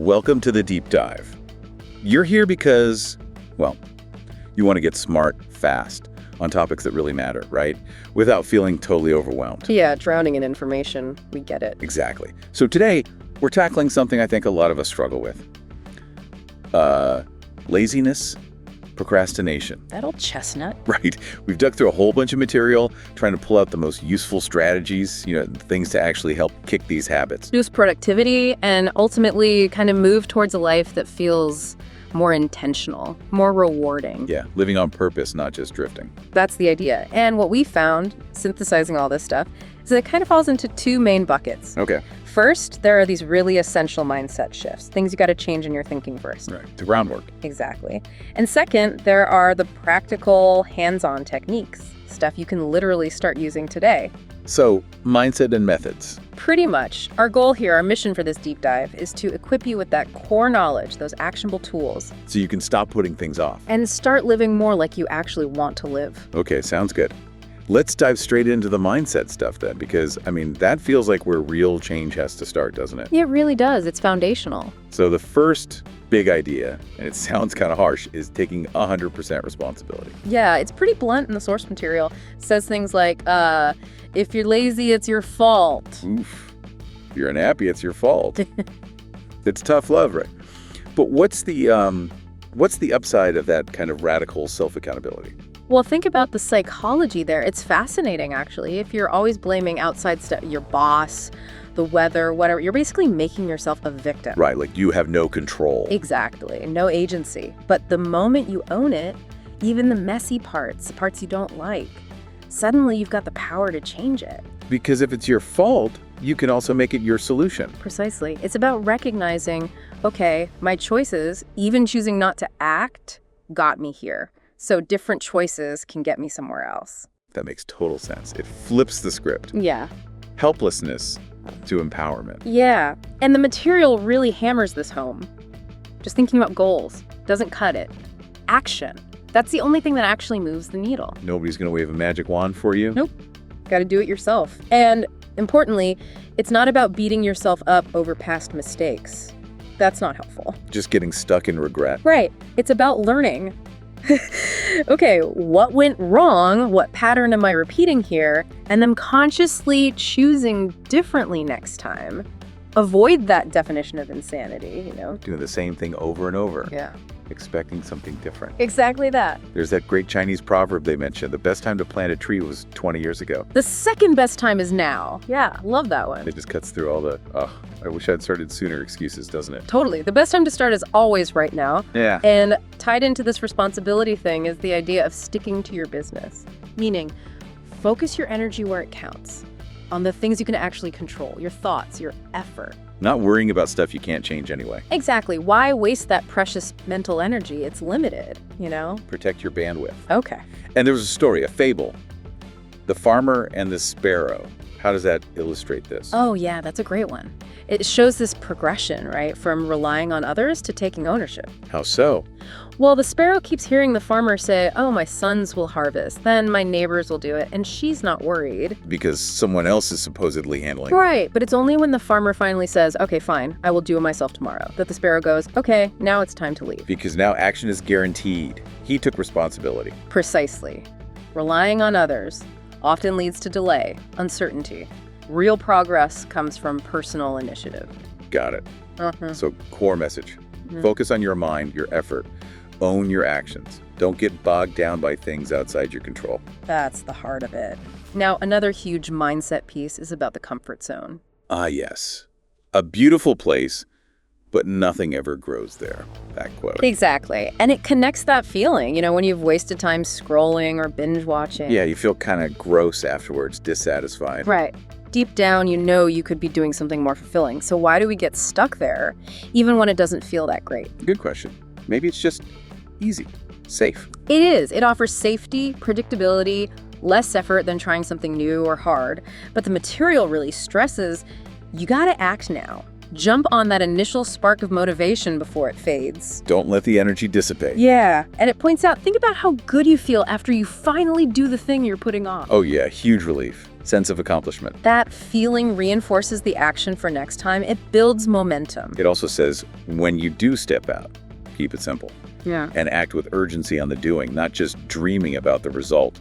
Welcome to the deep dive. You're here because, well, you want to get smart fast on topics that really matter, right? Without feeling totally overwhelmed. Yeah, drowning in information. We get it. Exactly. So today, we're tackling something I think a lot of us struggle with. Laziness, procrastination. That old chestnut. Right. We've dug through a whole bunch of material, trying to pull out the most useful strategies, things to actually help kick these habits. Boost productivity and ultimately kind of move towards a life that feels more intentional, more rewarding. Yeah, living on purpose, not just drifting. That's the idea. And what we found, synthesizing all this stuff, is that it kind of falls into two main buckets. Okay. First, there are these really essential mindset shifts, things you got to change in your thinking first. Right, the groundwork. Exactly. And second, there are the practical, hands-on techniques, stuff you can literally start using today. So, mindset and methods. Pretty much. Our goal here, our mission for this deep dive, is to equip you with that core knowledge, those actionable tools. So you can stop putting things off. And start living more like you actually want to live. Okay, sounds good. Let's dive straight into the mindset stuff then, because, that feels like where real change has to start, doesn't it? It really does. It's foundational. So the first big idea, and it sounds kind of harsh, is taking 100% responsibility. Yeah, it's pretty blunt in the source material. It says things like, if you're lazy, it's your fault. Oof. If you're unhappy, it's your fault. It's tough love, right? But what's the upside of that kind of radical self-accountability? Well, think about the psychology there. It's fascinating, actually. If you're always blaming outside stuff, your boss, the weather, whatever, you're basically making yourself a victim. Right, like you have no control. Exactly, no agency. But the moment you own it, even the messy parts, the parts you don't like, suddenly you've got the power to change it. Because if it's your fault, you can also make it your solution. Precisely. It's about recognizing, okay, my choices, even choosing not to act, got me here. So different choices can get me somewhere else. That makes total sense. It flips the script. Yeah. Helplessness to empowerment. Yeah. And the material really hammers this home. Just thinking about goals doesn't cut it. Action. That's the only thing that actually moves the needle. Nobody's going to wave a magic wand for you? Nope. Got to do it yourself. And importantly, it's not about beating yourself up over past mistakes. That's not helpful. Just getting stuck in regret. Right. It's about learning. Okay, what went wrong? What pattern am I repeating here? And then consciously choosing differently next time. Avoid that definition of insanity, Doing the same thing over and over. Yeah. Expecting something different. Exactly that. There's that great Chinese proverb they mentioned. The best time to plant a tree was 20 years ago. The second best time is now. Yeah, love that one. It just cuts through all the, I wish I'd started sooner excuses, doesn't it? Totally. The best time to start is always right now. Yeah. And tied into this responsibility thing is the idea of sticking to your business. Meaning, focus your energy where it counts. On the things you can actually control, your thoughts, your effort. Not worrying about stuff you can't change anyway. Exactly. Why waste that precious mental energy? It's limited, Protect your bandwidth. Okay. And there was a story, a fable. The farmer and the sparrow. How does that illustrate this? Oh, yeah, that's a great one. It shows this progression, right? From relying on others to taking ownership. How so? Well, the sparrow keeps hearing the farmer say, oh, my sons will harvest, then my neighbors will do it, and she's not worried. Because someone else is supposedly handling it. Right, but it's only when the farmer finally says, okay, fine, I will do it myself tomorrow, that the sparrow goes, okay, now it's time to leave. Because now action is guaranteed. He took responsibility. Precisely. Relying on others often leads to delay, uncertainty. Real progress comes from personal initiative. Got it. Uh-huh. So, core message. Focus on your mind, your effort. Own your actions. Don't get bogged down by things outside your control. That's the heart of it. Now, another huge mindset piece is about the comfort zone. Ah, yes. A beautiful place, but nothing ever grows there. That quote. Exactly. And it connects that feeling, when you've wasted time scrolling or binge watching. Yeah, you feel kind of gross afterwards, dissatisfied. Right. Deep down, you could be doing something more fulfilling. So why do we get stuck there, even when it doesn't feel that great? Good question. Maybe it's just easy, safe. It is. It offers safety, predictability, less effort than trying something new or hard. But the material really stresses, you gotta act now. Jump on that initial spark of motivation before it fades. Don't let the energy dissipate. Yeah, and it points out, think about how good you feel after you finally do the thing you're putting off. Oh yeah, huge relief. sense of accomplishment. That feeling reinforces the action for next time. It builds momentum. It also says, when you do step out, keep it simple. Yeah. And act with urgency on the doing, not just dreaming about the result.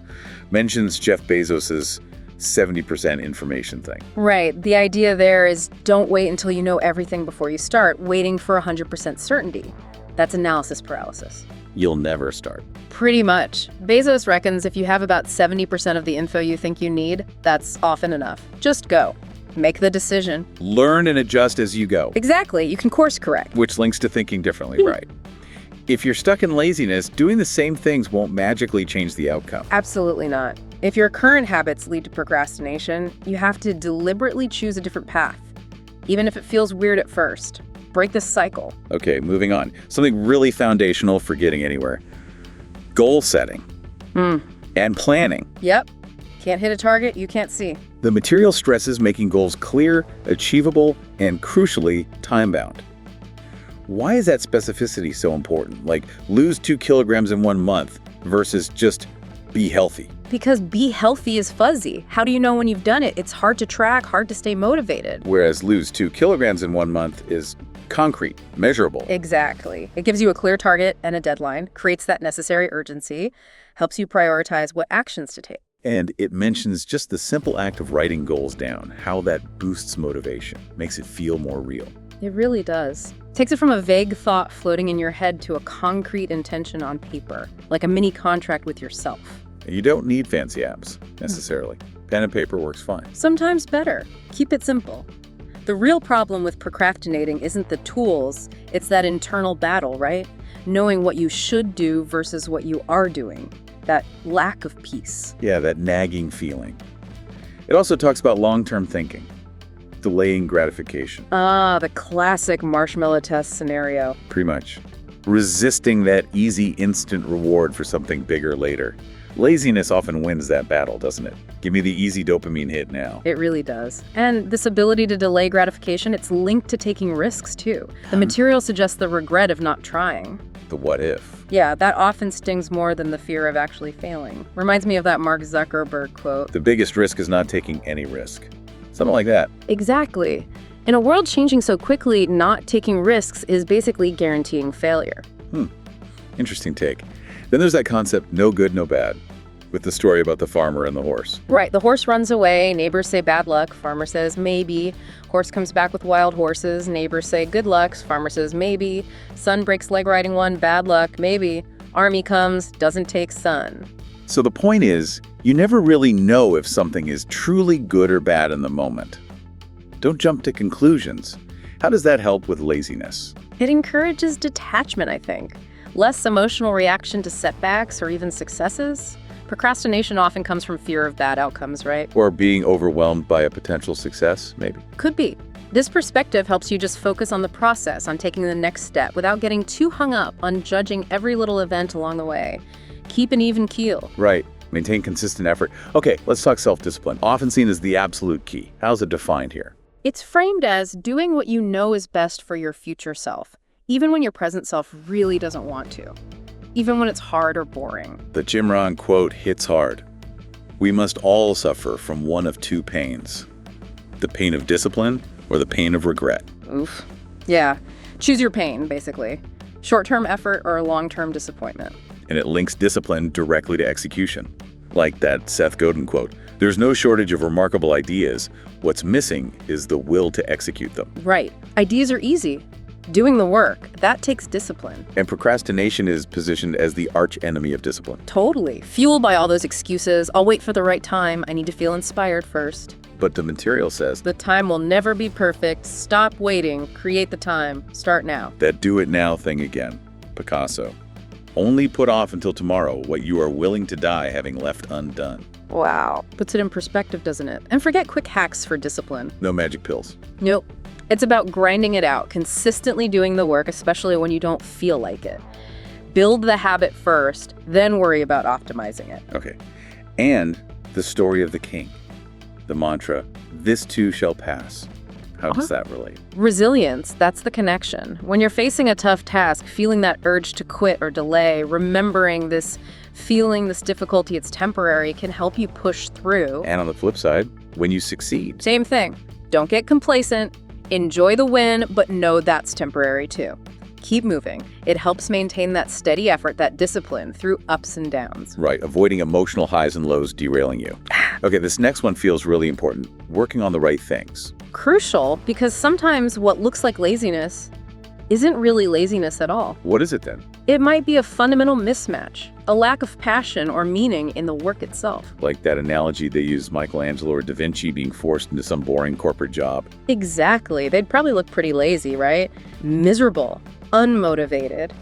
Mentions Jeff Bezos's 70% information thing. Right. The idea there is don't wait until you know everything before you start, waiting for 100% certainty. That's analysis paralysis. You'll never start. Pretty much. Bezos reckons if you have about 70% of the info you think you need, that's often enough. Just go. Make the decision. Learn and adjust as you go. Exactly. You can course correct. Which links to thinking differently, right? If you're stuck in laziness, doing the same things won't magically change the outcome. Absolutely not. If your current habits lead to procrastination, you have to deliberately choose a different path, even if it feels weird at first. Break this cycle. Okay, moving on. Something really foundational for getting anywhere. Goal setting. And planning. Yep. Can't hit a target you can't see. The material stresses making goals clear, achievable, and crucially, time-bound. Why is that specificity so important? Like, lose 2 kilograms in 1 month versus just be healthy. Because be healthy is fuzzy. How do you know when you've done it? It's hard to track, hard to stay motivated. Whereas lose 2 kilograms in 1 month is concrete, measurable. Exactly. It gives you a clear target and a deadline, creates that necessary urgency, helps you prioritize what actions to take. And it mentions just the simple act of writing goals down, how that boosts motivation, makes it feel more real. It really does. Takes it from a vague thought floating in your head to a concrete intention on paper, like a mini contract with yourself. You don't need fancy apps, necessarily. Pen and paper works fine. Sometimes better. Keep it simple. The real problem with procrastinating isn't the tools, it's that internal battle, right? Knowing what you should do versus what you are doing. That lack of peace. Yeah, that nagging feeling. It also talks about long-term thinking, delaying gratification. The classic marshmallow test scenario. Pretty much. Resisting that easy, instant reward for something bigger later. Laziness often wins that battle, doesn't it? Give me the easy dopamine hit now. It really does. And this ability to delay gratification, it's linked to taking risks too. The material suggests the regret of not trying. The what if. Yeah, that often stings more than the fear of actually failing. Reminds me of that Mark Zuckerberg quote. The biggest risk is not taking any risk. Something like that. Exactly. In a world changing so quickly, not taking risks is basically guaranteeing failure. Interesting take. Then there's that concept, no good, no bad, with the story about the farmer and the horse. Right, the horse runs away, neighbors say bad luck, farmer says maybe. Horse comes back with wild horses, neighbors say good luck, farmer says maybe. Son breaks leg riding one, bad luck, maybe. Army comes, doesn't take son. So the point is, you never really know if something is truly good or bad in the moment. Don't jump to conclusions. How does that help with laziness? It encourages detachment, I think. Less emotional reaction to setbacks or even successes. Procrastination often comes from fear of bad outcomes, right? Or being overwhelmed by a potential success, maybe. Could be. This perspective helps you just focus on the process, on taking the next step, without getting too hung up on judging every little event along the way. Keep an even keel. Right. Maintain consistent effort. Okay, let's talk self-discipline. Often seen as the absolute key. How's it defined here? It's framed as doing what you know is best for your future self, even when your present self really doesn't want to. Even when it's hard or boring. The Jim Rohn quote hits hard. We must all suffer from one of two pains. The pain of discipline or the pain of regret. Oof. Yeah. Choose your pain, basically. Short-term effort or long-term disappointment. And it links discipline directly to execution. Like that Seth Godin quote, there's no shortage of remarkable ideas. What's missing is the will to execute them. Right. Ideas are easy. Doing the work, that takes discipline. And procrastination is positioned as the arch enemy of discipline. Totally. Fueled by all those excuses, I'll wait for the right time, I need to feel inspired first. But the material says The time will never be perfect. Stop waiting. Create the time. Start now. that do it now thing again. Picasso. Only put off until tomorrow what you are willing to die having left undone. Wow. Puts it in perspective, doesn't it? And forget quick hacks for discipline. No magic pills. Nope. It's about grinding it out, consistently doing the work, especially when you don't feel like it. Build the habit first, then worry about optimizing it. Okay. And the story of the king. The mantra, this too shall pass. How does that relate? Resilience, that's the connection. When you're facing a tough task, feeling that urge to quit or delay, remembering this Feeling this difficulty, it's temporary, can help you push through. And on the flip side, when you succeed, Same thing. Don't get complacent. Enjoy the win, but know that's temporary too. Keep moving. It helps maintain that steady effort, that discipline through ups and downs. right, avoiding emotional highs and lows derailing you. Okay, this next one feels really important. Working on the right things. Crucial, because sometimes what looks like laziness isn't really laziness at all. What is it then? It might be a fundamental mismatch, a lack of passion or meaning in the work itself. Like that analogy they use Michelangelo or Da Vinci being forced into some boring corporate job. Exactly. They'd probably look pretty lazy, right? Miserable, unmotivated.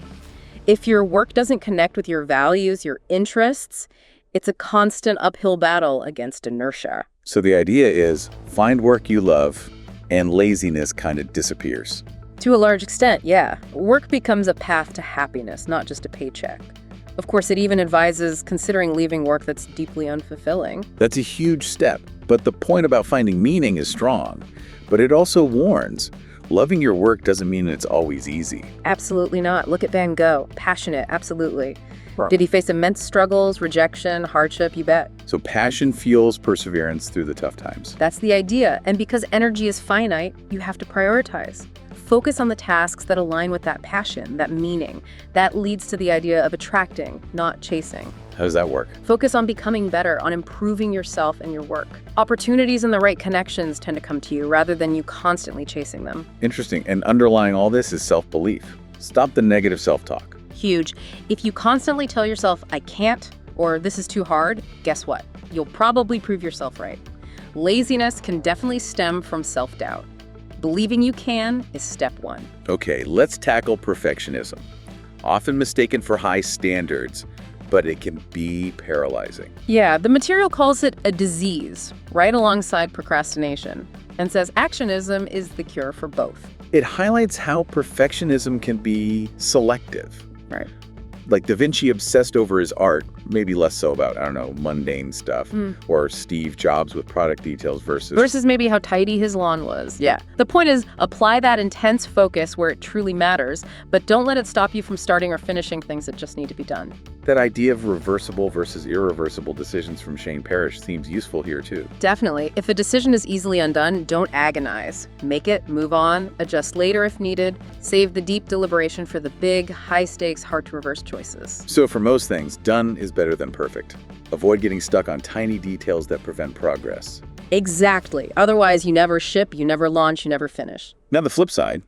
If your work doesn't connect with your values, your interests, it's a constant uphill battle against inertia. So the idea is find work you love and laziness kind of disappears. To a large extent, yeah. Work becomes a path to happiness, not just a paycheck. Of course, it even advises considering leaving work that's deeply unfulfilling. That's a huge step, but the point about finding meaning is strong. But it also warns, loving your work doesn't mean it's always easy. Absolutely not. Look at Van Gogh. Passionate, absolutely. Right. Did he face immense struggles, rejection, hardship? You bet. So passion fuels perseverance through the tough times. That's the idea. And because energy is finite, you have to prioritize. Focus on the tasks that align with that passion, that meaning. That leads to the idea of attracting, not chasing. How does that work? Focus on becoming better, on improving yourself and your work. Opportunities and the right connections tend to come to you rather than you constantly chasing them. Interesting. And underlying all this is self-belief. Stop the negative self-talk. Huge. If you constantly tell yourself, I can't, or this is too hard, guess what? You'll probably prove yourself right. Laziness can definitely stem from self-doubt. Believing you can is step one. Okay, let's tackle perfectionism. Often mistaken for high standards, but it can be paralyzing. Yeah, the material calls it a disease, right alongside procrastination, and says actionism is the cure for both. It highlights how perfectionism can be selective. Right. Like Da Vinci obsessed over his art, maybe less so about, I don't know, mundane stuff, or Steve Jobs with product details Versus maybe how tidy his lawn was. Yeah. The point is, apply that intense focus where it truly matters, but don't let it stop you from starting or finishing things that just need to be done. That idea of reversible versus irreversible decisions from Shane Parrish seems useful here too. Definitely. If a decision is easily undone, don't agonize. Make it, move on, adjust later if needed. Save the deep deliberation for the big, high-stakes, hard-to-reverse choices. So for most things, done is better than perfect. Avoid getting stuck on tiny details that prevent progress. Exactly. Otherwise, you never ship, you never launch, you never finish. Now the flip side,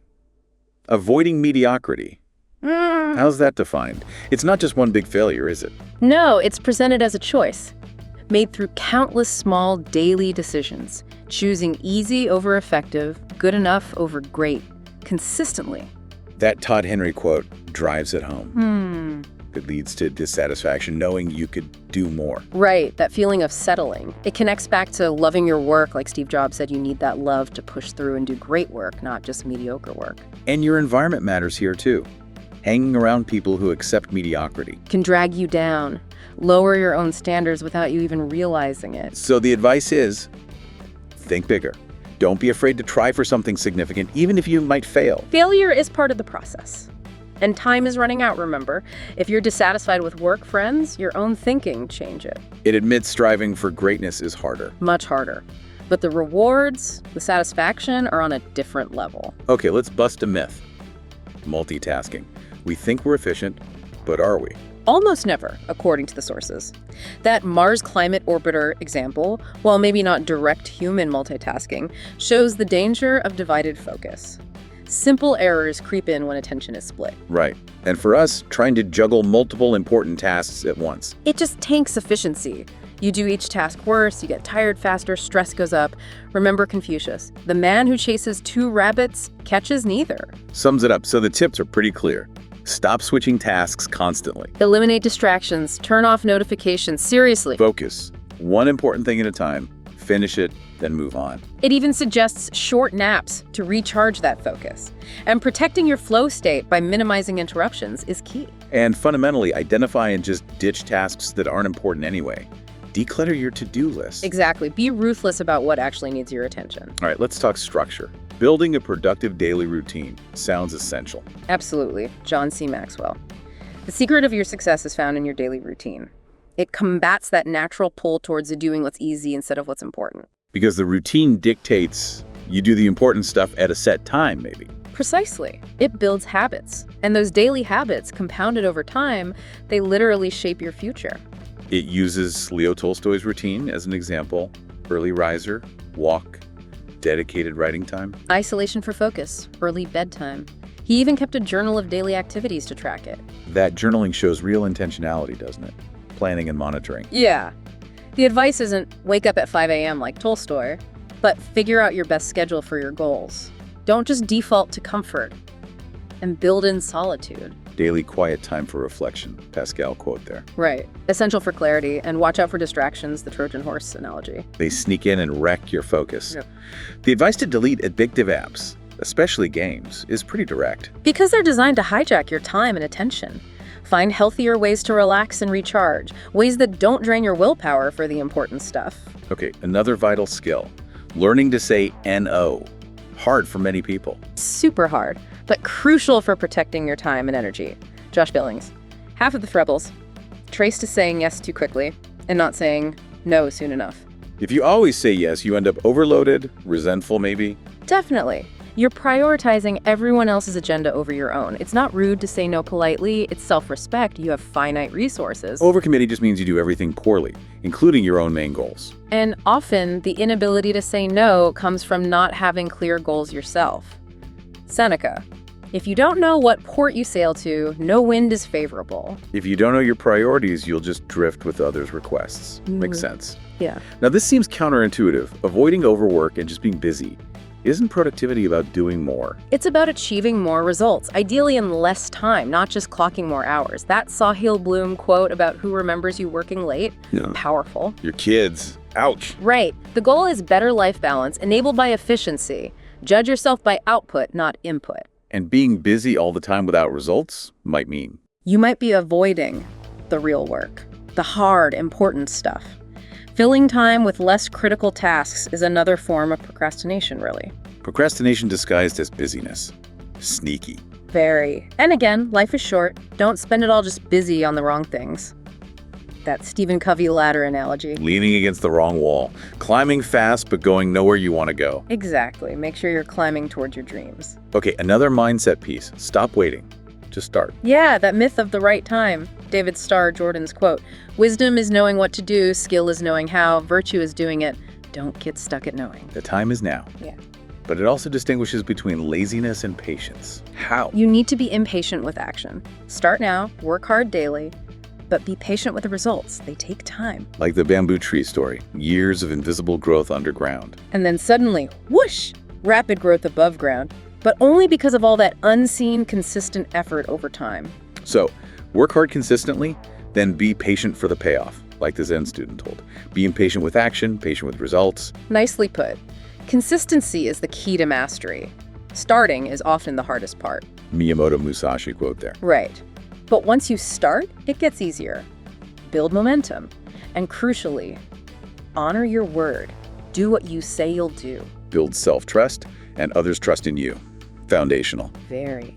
avoiding mediocrity. How's that defined? It's not just one big failure, is it? No, it's presented as a choice, made through countless small daily decisions, choosing easy over effective, good enough over great, consistently. That Todd Henry quote drives it home. It leads to dissatisfaction, knowing you could do more. Right, that feeling of settling. It connects back to loving your work. Like Steve Jobs said, you need that love to push through and do great work, not just mediocre work. And your environment matters here too. Hanging around people who accept mediocrity Can drag you down, lower your own standards without you even realizing it. So the advice is, think bigger. Don't be afraid to try for something significant, even if you might fail. Failure is part of the process. And time is running out, remember. If you're dissatisfied with work, friends, your own thinking change it. It admits striving for greatness is harder. Much harder. But the rewards, the satisfaction are on a different level. Okay, let's bust a myth. Multitasking. We think we're efficient, but are we? Almost never, according to the sources. That Mars Climate Orbiter example, while maybe not direct human multitasking, shows the danger of divided focus. Simple errors creep in when attention is split. Right. And for us, trying to juggle multiple important tasks at once. It just tanks efficiency. You do each task worse, you get tired faster, stress goes up. Remember Confucius, the man who chases two rabbits catches neither. Sums it up, so the tips are pretty clear. Stop switching tasks constantly. Eliminate distractions, turn off notifications, seriously. Focus. One important thing at a time. Finish it, then move on. It even suggests short naps to recharge that focus. And protecting your flow state by minimizing interruptions is key. And fundamentally, identify and just ditch tasks that aren't important anyway. Declutter your to-do list. Exactly. Be ruthless about what actually needs your attention. All right, let's talk structure. Building a productive daily routine sounds essential. Absolutely. John C. Maxwell. The secret of your success is found in your daily routine. It combats that natural pull towards doing what's easy instead of what's important. Because the routine dictates you do the important stuff at a set time, maybe. Precisely. It builds habits. And those daily habits, compounded over time, they literally shape your future. It uses Leo Tolstoy's routine as an example. Early riser, walk, dedicated writing time. Isolation for focus, early bedtime. He even kept a journal of daily activities to track it. That journaling shows real intentionality, doesn't it? Planning and monitoring. Yeah. The advice isn't wake up at 5 a.m. like Tolstoy, but figure out your best schedule for your goals. Don't just default to comfort, and build in solitude. Daily quiet time for reflection. Pascal quote there. Right. Essential for clarity, and watch out for distractions, the Trojan horse analogy. They sneak in and wreck your focus. Yep. The advice to delete addictive apps, especially games, is pretty direct. Because they're designed to hijack your time and attention. Find healthier ways to relax and recharge, ways that don't drain your willpower for the important stuff. Okay, another vital skill. Learning to say no. Hard for many people. Super hard, but crucial for protecting your time and energy. Josh Billings. Half of the Frebbles trace to saying yes too quickly and not saying no soon enough. If you always say yes, you end up overloaded, resentful maybe. Definitely. You're prioritizing everyone else's agenda over your own. It's not rude to say no politely. It's self-respect. You have finite resources. Overcommitting just means you do everything poorly, including your own main goals. And often, the inability to say no comes from not having clear goals yourself. Seneca. If you don't know what port you sail to, no wind is favorable. If you don't know your priorities, you'll just drift with others' requests. Makes sense. Yeah. Now, this seems counterintuitive. Avoiding overwork and just being busy. Isn't productivity about doing more? It's about achieving more results, ideally in less time, not just clocking more hours. That Sahil Bloom quote about who remembers you working late, powerful. Your kids. Ouch. Right. The goal is better life balance enabled by efficiency. Judge yourself by output, not input. And being busy all the time without results might mean You might be avoiding the real work, the hard, important stuff. Filling time with less critical tasks is another form of procrastination, really. procrastination disguised as busyness. Sneaky. Very. And again, life is short. Don't spend it all just busy on the wrong things. That Stephen Covey ladder analogy. Leaning against the wrong wall. Climbing fast but going nowhere you want to go. Exactly. Make sure you're climbing towards your dreams. Okay, another mindset piece. Stop waiting. Just start. Yeah, that myth of the right time. David Starr Jordan's quote, "Wisdom is knowing what to do, skill is knowing how, virtue is doing it. Don't get stuck at knowing." The time is now. Yeah. But it also distinguishes between laziness and patience. How? You need to be impatient with action. Start now, work hard daily, but be patient with the results. They take time. Like the bamboo tree story. Years of invisible growth underground. And then suddenly, whoosh, rapid growth above ground. But only because of all that unseen, consistent effort over time. So, work hard consistently, then be patient for the payoff, like the Zen student told. Be impatient with action, patient with results. Nicely put. Consistency is the key to mastery. Starting is often the hardest part. Miyamoto Musashi quote there. Right. But once you start, it gets easier. Build momentum. And crucially, honor your word. Do what you say you'll do. Build self-trust and others' trust in you. Foundational. Very.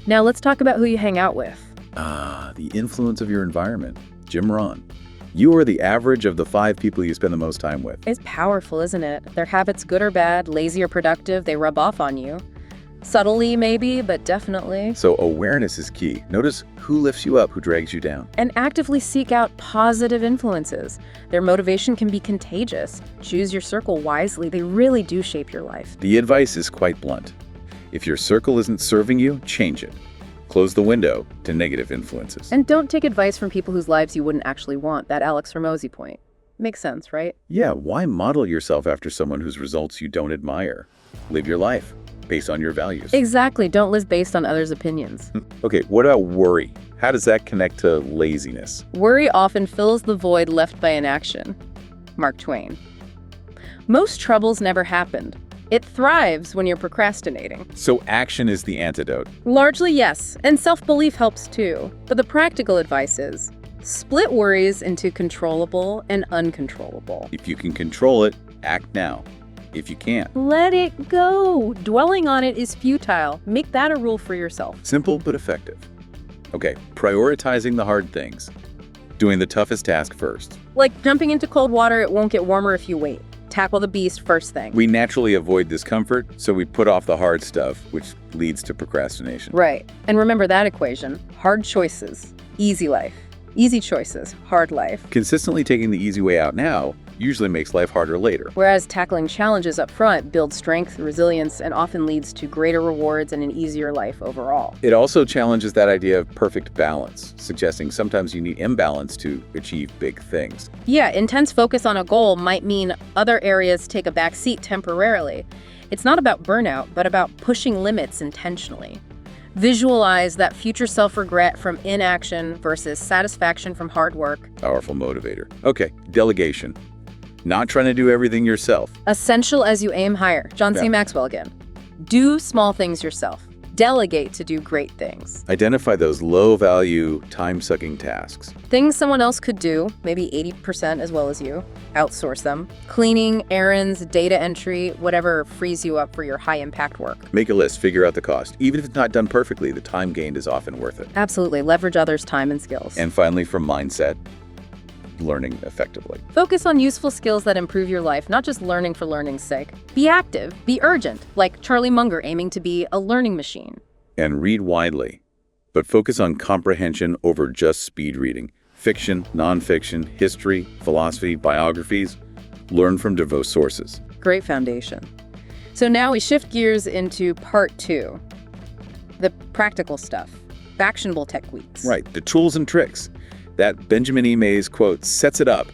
Now let's talk about who you hang out with. The influence of your environment. Jim Rohn. You are the average of the 5 people you spend the most time with. It's powerful, isn't it? Their habits, good or bad, lazy or productive, they rub off on you. Subtly, maybe, but definitely. So awareness is key. Notice who lifts you up, who drags you down. And actively seek out positive influences. Their motivation can be contagious. Choose your circle wisely. They really do shape your life. The advice is quite blunt. If your circle isn't serving you, change it. Close the window to negative influences. And don't take advice from people whose lives you wouldn't actually want. That Alex Hormozy point. Makes sense, right? Yeah, why model yourself after someone whose results you don't admire? Live your life based on your values. Exactly. Don't live based on others' opinions. Okay, what about worry? How does that connect to laziness? Worry often fills the void left by inaction. Mark Twain. Most troubles never happened. It thrives when you're procrastinating. So action is the antidote. Largely, yes, and self-belief helps too. But the practical advice is, split worries into controllable and uncontrollable. If you can control it, act now. If you can't, Let it go. Dwelling on it is futile. Make that a rule for yourself. simple but effective. Okay, prioritizing the hard things. Doing the toughest task first. Like jumping into cold water, it won't get warmer if you wait. Tackle the beast first thing. We naturally avoid discomfort, so we put off the hard stuff, which leads to procrastination. Right. And remember that equation. Hard choices, easy life. Easy choices, hard life. Consistently taking the easy way out now usually makes life harder later. Whereas tackling challenges up front builds strength, resilience, and often leads to greater rewards and an easier life overall. It also challenges that idea of perfect balance, suggesting sometimes you need imbalance to achieve big things. Yeah, intense focus on a goal might mean other areas take a back seat temporarily. It's not about burnout, but about pushing limits intentionally. Visualize that future self-regret from inaction versus satisfaction from hard work. Powerful motivator. Okay, delegation. Not trying to do everything yourself. Essential as you aim higher. John C. Yeah. Maxwell again. Do small things yourself. Delegate to do great things. Identify those low-value, time-sucking tasks. Things someone else could do, maybe 80% as well as you. Outsource them. Cleaning, errands, data entry, whatever frees you up for your high-impact work. Make a list, figure out the cost. Even if it's not done perfectly, the time gained is often worth it. Absolutely. Leverage others' time and skills. And finally, from mindset, learning effectively. Focus on useful skills that improve your life, not just learning for learning's sake. Be active, be urgent, like Charlie Munger aiming to be a learning machine. And read widely, but focus on comprehension over just speed reading. Fiction, nonfiction, history, philosophy, biographies. Learn from diverse sources. Great foundation. So now we shift gears into part 2, the practical stuff, actionable techniques. Right, the tools and tricks. That Benjamin E. Mays quote sets it up.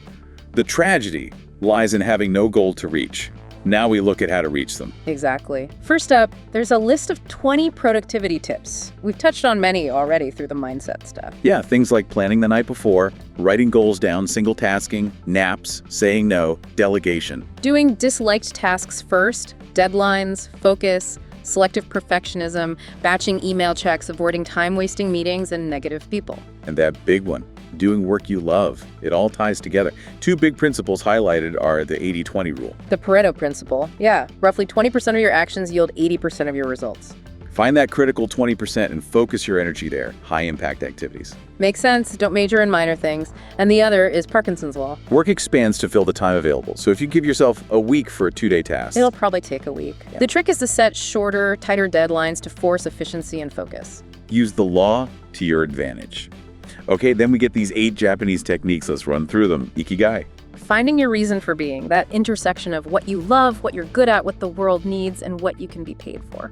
The tragedy lies in having no goal to reach. Now we look at how to reach them. Exactly. First up, there's a list of 20 productivity tips. We've touched on many already through the mindset stuff. Yeah, things like planning the night before, writing goals down, single tasking, naps, saying no, delegation. Doing disliked tasks first, deadlines, focus, selective perfectionism, batching email checks, avoiding time-wasting meetings, and negative people. And that big one, doing work you love. It all ties together. Two big principles highlighted are the 80-20 rule. The Pareto principle. Yeah, roughly 20% of your actions yield 80% of your results. Find that critical 20% and focus your energy there. High-impact activities. Makes sense. Don't major in minor things. And the other is Parkinson's law. Work expands to fill the time available. So if you give yourself a week for a 2-day task, It'll probably take a week. Yeah. The trick is to set shorter, tighter deadlines to force efficiency and focus. use the law to your advantage. Okay, then we get these 8 Japanese techniques. Let's run through them. Ikigai. Finding your reason for being, that intersection of what you love, what you're good at, what the world needs, and what you can be paid for.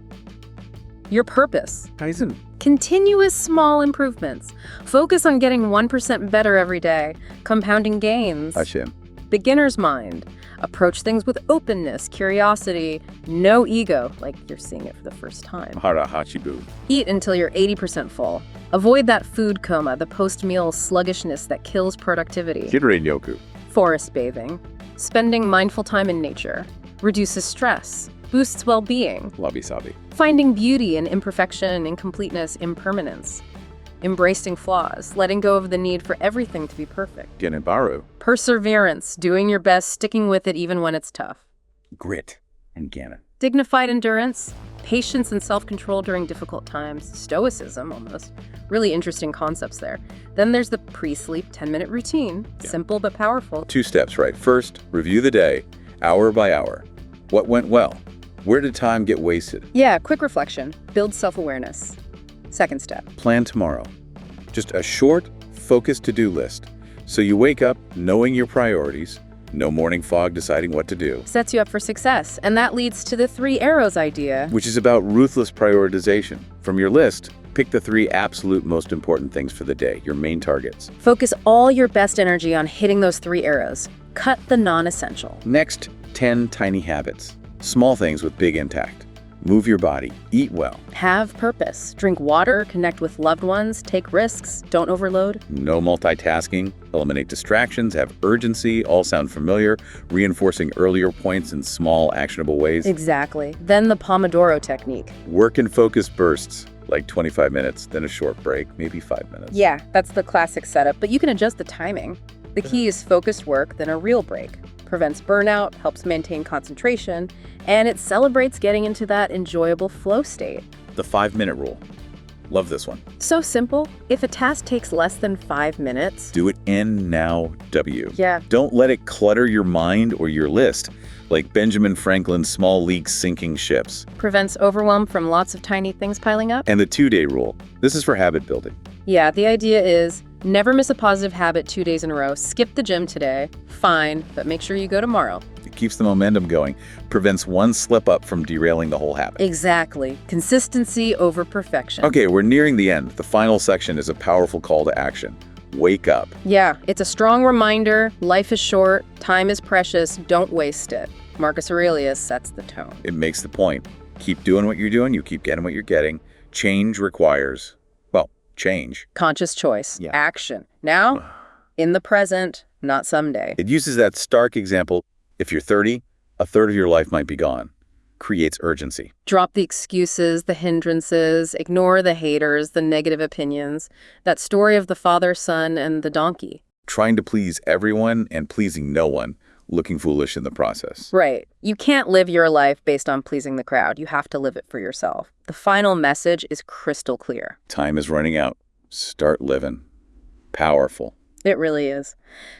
Your purpose. Kaizen. Continuous small improvements. Focus on getting 1% better every day. Compounding gains. Hashem. Beginner's mind. Approach things with openness, curiosity, no ego, like you're seeing it for the first time. Hara Hachibu. Eat until you're 80% full. Avoid that food coma, the post-meal sluggishness that kills productivity. Hirenyoku. Forest bathing. Spending mindful time in nature. Reduces stress. Boosts well-being. Wabi-sabi. Finding beauty in imperfection, incompleteness, impermanence. Embracing flaws, letting go of the need for everything to be perfect. Genebaru. Perseverance, doing your best, sticking with it even when it's tough. Grit. And Gana. Dignified endurance, patience and self-control during difficult times, stoicism almost. Really interesting concepts there. Then there's the pre-sleep 10-minute routine, simple but powerful. 2 steps, right? First, review the day, hour by hour. What went well? Where did time get wasted? Yeah, quick reflection, build self-awareness. Second step. Plan tomorrow. Just a short, focused to-do list. So you wake up knowing your priorities, no morning fog deciding what to do, Sets you up for success, and that leads to the 3 arrows idea. which is about ruthless prioritization. From your list, pick the 3 absolute most important things for the day, your main targets. Focus all your best energy on hitting those 3 arrows. Cut the non-essential. Next, 10 tiny habits. Small things with big impact. Move your body. Eat well. Have purpose. Drink water, connect with loved ones, take risks, don't overload. No multitasking. Eliminate distractions. Have urgency. All sound familiar. Reinforcing earlier points in small, actionable ways. Exactly. Then the Pomodoro technique. Work in focus bursts, like 25 minutes, then a short break, maybe 5 minutes. Yeah, that's the classic setup, but you can adjust the timing. The key is focused work, then a real break. Prevents burnout, helps maintain concentration, and it celebrates getting into that enjoyable flow state. The 5-minute rule. Love this one. So simple. If a task takes less than 5 minutes, Do it N now W. yeah, Don't let it clutter your mind or your list, like Benjamin Franklin's small leaks sinking ships. prevents overwhelm from lots of tiny things piling up. And the 2-day rule. This is for habit building. Yeah, the idea is never miss a positive habit 2 days in a row. Skip the gym today. Fine, but make sure you go tomorrow. It keeps the momentum going, prevents one slip up from derailing the whole habit. Exactly. Consistency over perfection. Okay, we're nearing the end. The final section is a powerful call to action. Wake up. Yeah, it's a strong reminder. Life is short. Time is precious. Don't waste it. Marcus Aurelius sets the tone. It makes the point. Keep doing what you're doing, you keep getting what you're getting. Change requires, well, change. Conscious choice. Yeah. Action. Now, in the present, not someday. It uses that stark example. If you're 30, a third of your life might be gone. Creates urgency. Drop the excuses, the hindrances, ignore the haters, the negative opinions. That story of the father, son, and the donkey. Trying to please everyone and pleasing no one, looking foolish in the process. Right. You can't live your life based on pleasing the crowd. You have to live it for yourself. The final message is crystal clear. Time is running out. Start living. Powerful. It really is.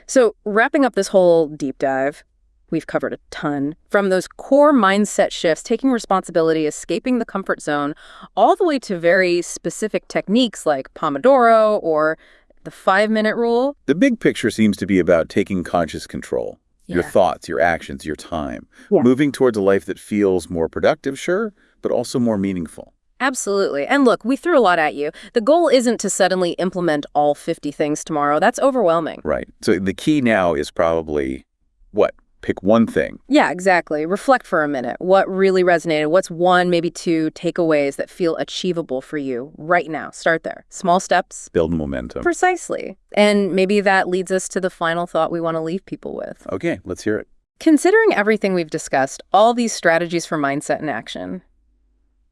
So, wrapping up this whole deep dive, we've covered a ton. From those core mindset shifts, taking responsibility, escaping the comfort zone, all the way to very specific techniques like Pomodoro or the 5-minute rule. The big picture seems to be about taking conscious control. Your Yeah. thoughts, your actions, your time. Yeah. Moving towards a life that feels more productive, sure, but also more meaningful. Absolutely. And look, we threw a lot at you. The goal isn't to suddenly implement all 50 things tomorrow. That's overwhelming. Right. So the key now is probably, what? Pick one thing. Yeah, exactly. Reflect for a minute. What really resonated? What's one, maybe two takeaways that feel achievable for you right now? Start there. Small steps. Build momentum. Precisely. And maybe that leads us to the final thought we want to leave people with. Okay, let's hear it. Considering everything we've discussed, all these strategies for mindset and action,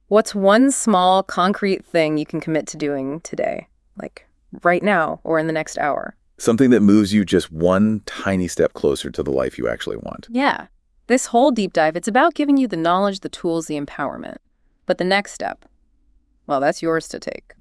what's one small, concrete thing you can commit to doing today? Like right now or in the next hour? Something that moves you just one tiny step closer to the life you actually want. Yeah. This whole deep dive, it's about giving you the knowledge, the tools, the empowerment. But the next step, well, that's yours to take.